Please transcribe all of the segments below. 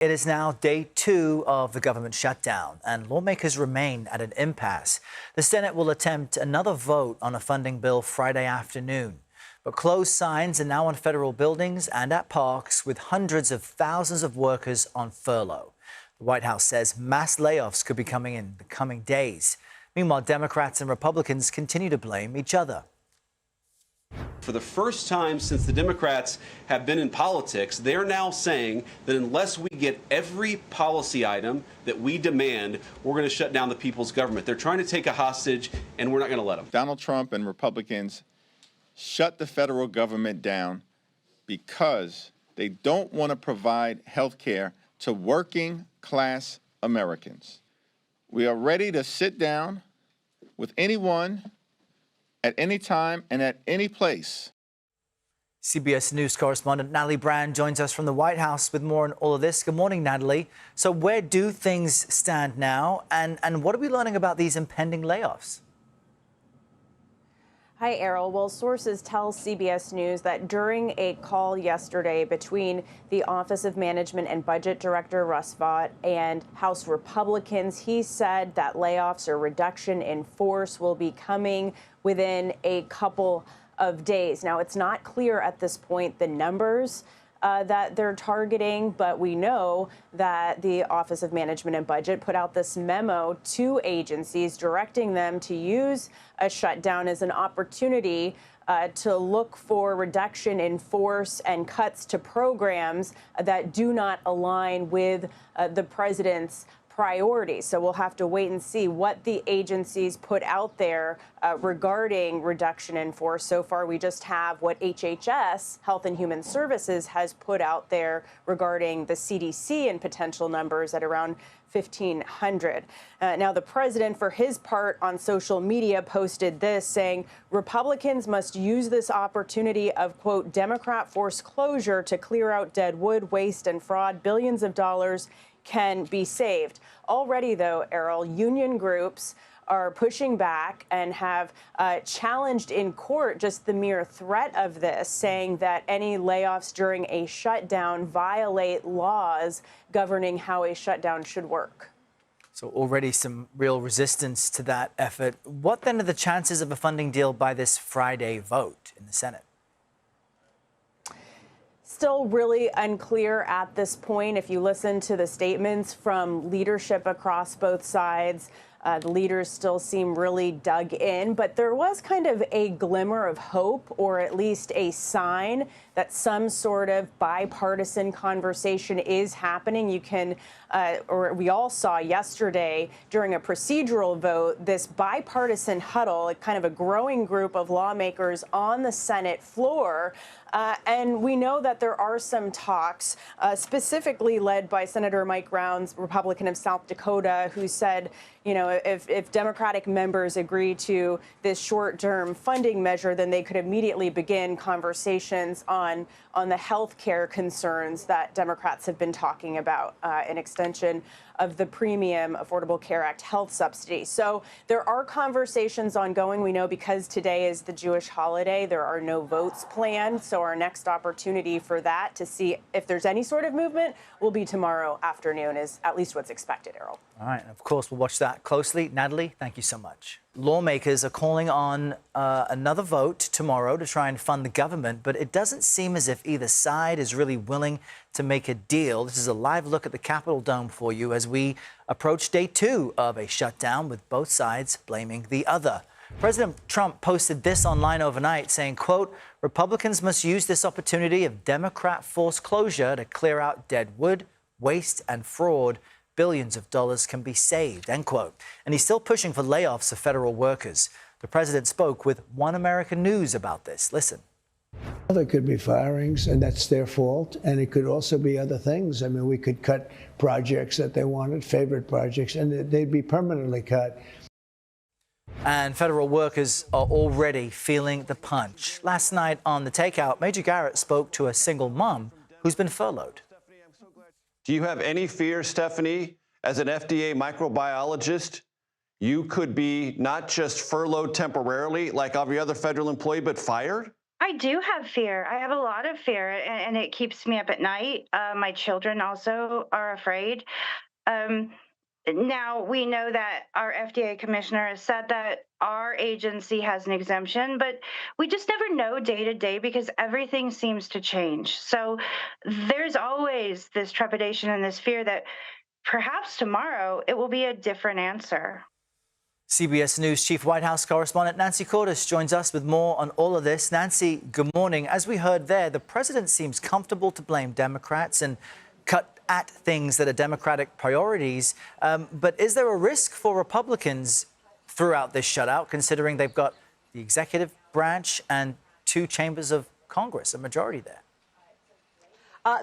It is now day 2 of the government shutdown, and lawmakers remain at an impasse. The Senate will attempt another vote on a funding bill Friday afternoon. But closed signs are now on federal buildings and at parks, with hundreds of thousands of workers on furlough. The White House says mass layoffs could be coming in the coming days. Meanwhile, Democrats and Republicans continue to blame each other. For the first time since the Democrats have been in politics, they're now saying that unless we get every policy item that we demand, we're going to shut down the people's government. They're trying to take a hostage, and we're not going to let them. Donald Trump and Republicans shut the federal government down because they don't want to provide health care to working class Americans. We are ready to sit down with anyone at any time and at any place. CBS News correspondent Natalie Brand joins us from the White House with more on all of this. Good morning, Natalie. So where do things stand now, and what are we learning about these impending layoffs? Hi, Errol. Well, sources tell CBS News that during a call yesterday between the Office of Management and Budget Director Russ Vought and House Republicans, he said that layoffs or reduction in force will be coming within a couple of days. Now, it's not clear at this point the numbers that they're targeting, but we know that the Office of Management and Budget put out this memo to agencies directing them to use a shutdown as an opportunity to look for reduction in force and cuts to programs that do not align with the president's priorities. So we'll have to wait and see what the agencies put out there regarding reduction in force. So far, we just have what HHS, Health and Human Services, has put out there regarding the CDC and potential numbers at around 1,500. Now, the president, for his part, on social media posted this, saying Republicans must use this opportunity of, quote, Democrat forced closure to clear out dead wood, waste, and fraud. Billions of dollars can be saved. Already, though, Errol, union groups are pushing back and have challenged in court just the mere threat of this, saying that any layoffs during a shutdown violate laws governing how a shutdown should work. So already some real resistance to that effort. What then are the chances of a funding deal by this Friday vote in the Senate? Still really unclear at this point. If you listen to the statements from leadership across both sides, the leaders still seem really dug in, but there was kind of a glimmer of hope, or at least a sign that some sort of bipartisan conversation is happening. You can, or we all saw yesterday during a procedural vote, this bipartisan huddle, kind of a growing group of lawmakers on the Senate floor. And we know that there are some talks, specifically led by Senator Mike Rounds, Republican of South Dakota, who said, you know, if Democratic members agree to this short-term funding measure, then they could immediately begin conversations on the health care concerns that Democrats have been talking about, an extension of the Premium Affordable Care Act health subsidy. So there are conversations ongoing. We know because today is the Jewish holiday, there are no votes planned. So our next opportunity for that to see if there's any sort of movement will be tomorrow afternoon, is at least what's expected, Errol. All right. Of course, we'll watch that closely. Natalie, thank you so much. Lawmakers are calling on another vote tomorrow to try and fund the government, but it doesn't seem as if either side is really willing to make a deal. This is a live look at the Capitol Dome for you as we approach day 2 of a shutdown, with both sides blaming the other. President Trump posted this online overnight saying, quote, Republicans must use this opportunity of Democrat forced closure to clear out dead wood, waste, and fraud. Billions of dollars can be saved, end quote. And he's still pushing for layoffs of federal workers. The president spoke with One American News about this. Listen. There could be firings, and that's their fault. And it could also be other things. I mean, we could cut projects that they wanted, favorite projects, and they'd be permanently cut. And federal workers are already feeling the punch. Last night on The Takeout, Major Garrett spoke to a single mom who's been furloughed. Do you have any fear, Stephanie, as an FDA microbiologist, you could be not just furloughed temporarily like every other federal employee, but fired? I do have fear. I have a lot of fear, and it keeps me up at night. My children also are afraid. Um, Now, we know that our FDA commissioner has said that our agency has an exemption, but we just never know day to day because everything seems to change. So there's always this trepidation and this fear that perhaps tomorrow it will be a different answer. CBS News Chief White House correspondent Nancy Cordes joins us with more on all of this. Nancy, good morning. As we heard there, the president seems comfortable to blame Democrats and cut at things that are Democratic priorities. But is there a risk for Republicans throughout this shutout, considering they've got the executive branch and two chambers of Congress, a majority there?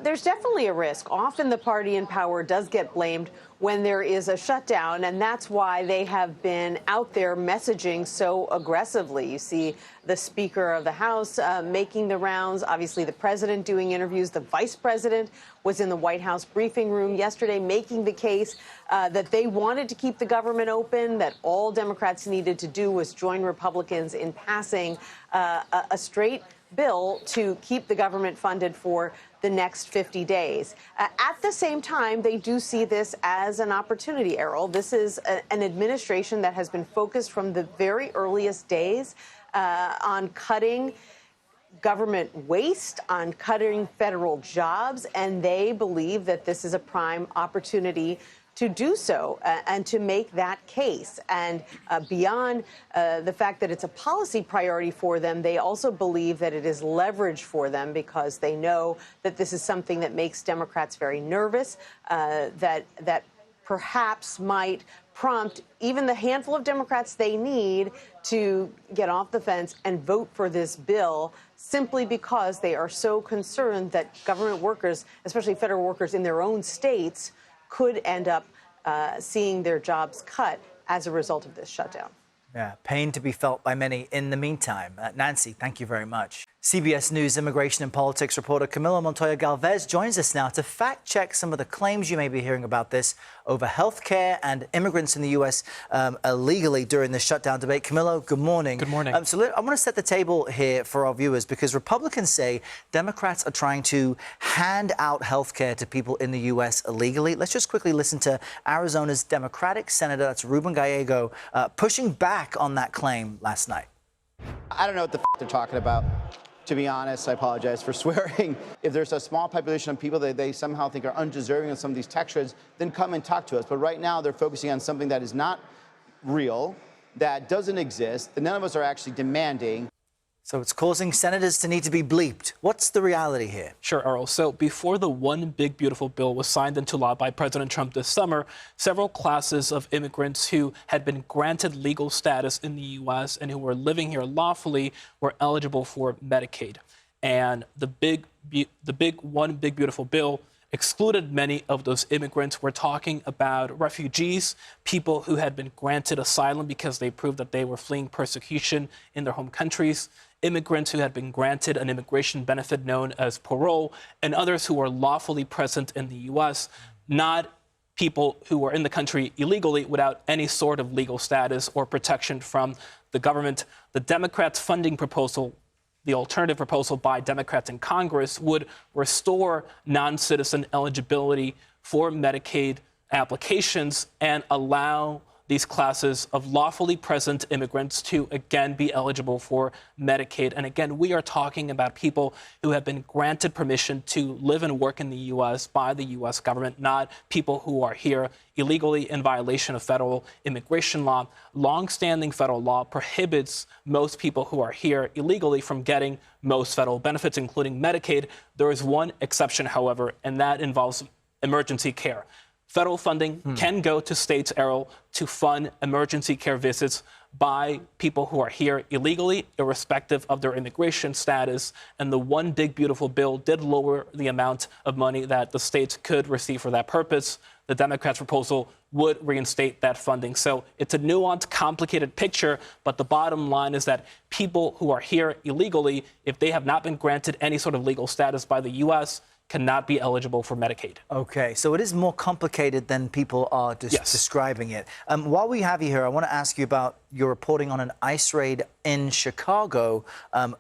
There's definitely a risk. Often the party in power does get blamed when there is a shutdown, and that's why they have been out there messaging so aggressively. You see the Speaker of the House making the rounds, obviously the president doing interviews. The vice president was in the White House briefing room yesterday making the case that they wanted to keep the government open, that all Democrats needed to do was join Republicans in passing a straight bill to keep the government funded for the next 50 days. At the same time, they do see this as an opportunity, Errol. This is an administration that has been focused from the very earliest days on cutting government waste, on cutting federal jobs, and they believe that this is a prime opportunity to do so and to make that case. And beyond the fact that it's a policy priority for them, they also believe that it is leverage for them because they know that this is something that makes Democrats very nervous, that perhaps might prompt even the handful of Democrats they need to get off the fence and vote for this bill simply because they are so concerned that government workers, especially federal workers in their own states, could end up seeing their jobs cut as a result of this shutdown. Yeah, pain to be felt by many in the meantime. Nancy, thank you very much. CBS News immigration and politics reporter Camila Montoya Galvez joins us now to fact-check some of the claims you may be hearing about this over health care and immigrants in the U.S. Illegally during the shutdown debate. Camilo, good morning. Good morning. I want to set the table here for our viewers because Republicans say Democrats are trying to hand out health care to people in the U.S. illegally. Let's just quickly listen to Arizona's Democratic Senator, that's Ruben Gallego, pushing back on that claim last night. I don't know what the they're talking about. To be honest, I apologize for swearing. If there's a small population of people that they somehow think are undeserving of some of these tax credits, then come and talk to us. But right now, they're focusing on something that is not real, that doesn't exist, that none of us are actually demanding. So it's causing senators to need to be bleeped. What's the reality here? Sure, Earl. So before the One Big Beautiful Bill was signed into law by President Trump this summer, several classes of immigrants who had been granted legal status in the U.S. and who were living here lawfully were eligible for Medicaid. And the big One Big Beautiful Bill excluded many of those immigrants. We're talking about refugees, people who had been granted asylum because they proved that they were fleeing persecution in their home countries, immigrants who had been granted an immigration benefit known as parole, and others who were lawfully present in the U.S., not people who were in the country illegally without any sort of legal status or protection from the government. The Democrats' funding proposal, the alternative proposal by Democrats in Congress, would restore non-citizen eligibility for Medicaid applications and allow these classes of lawfully present immigrants to again be eligible for Medicaid. And again, we are talking about people who have been granted permission to live and work in the U.S. by the U.S. government, not people who are here illegally in violation of federal immigration law. Longstanding federal law prohibits most people who are here illegally from getting most federal benefits, including Medicaid. There is one exception, however, and that involves emergency care. Federal funding can go to states, Errol, to fund emergency care visits by people who are here illegally, irrespective of their immigration status. And the One Big Beautiful Bill did lower the amount of money that the states could receive for that purpose. The Democrats' proposal would reinstate that funding. So it's a nuanced, complicated picture, but the bottom line is that people who are here illegally, if they have not been granted any sort of legal status by the U.S., cannot be eligible for Medicaid. Okay, so it is more complicated than people are describing it. While we have you here, I want to ask you about you're reporting on an ICE raid in Chicago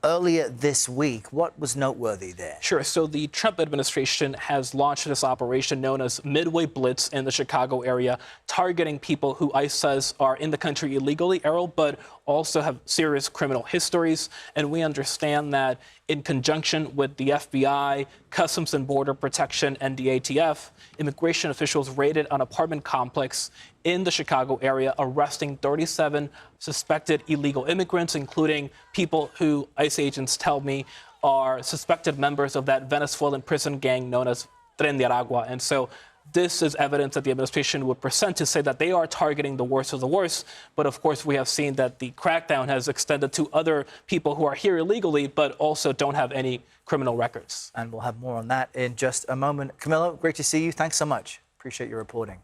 earlier this week. What was noteworthy there? Sure. So the Trump administration has launched this operation known as Midway Blitz in the Chicago area, targeting people who ICE says are in the country illegally, Errol, but also have serious criminal histories. And we understand that in conjunction with the FBI, Customs and Border Protection, and the ATF, immigration officials raided an apartment complex in the Chicago area, arresting 37 suspected illegal immigrants, including people who ICE agents tell me are suspected members of that Venezuelan prison gang known as Tren de Aragua. And so this is evidence that the administration would present to say that they are targeting the worst of the worst. But of course, we have seen that the crackdown has extended to other people who are here illegally, but also don't have any criminal records. And we'll have more on that in just a moment. Camilo, great to see you. Thanks so much. Appreciate your reporting.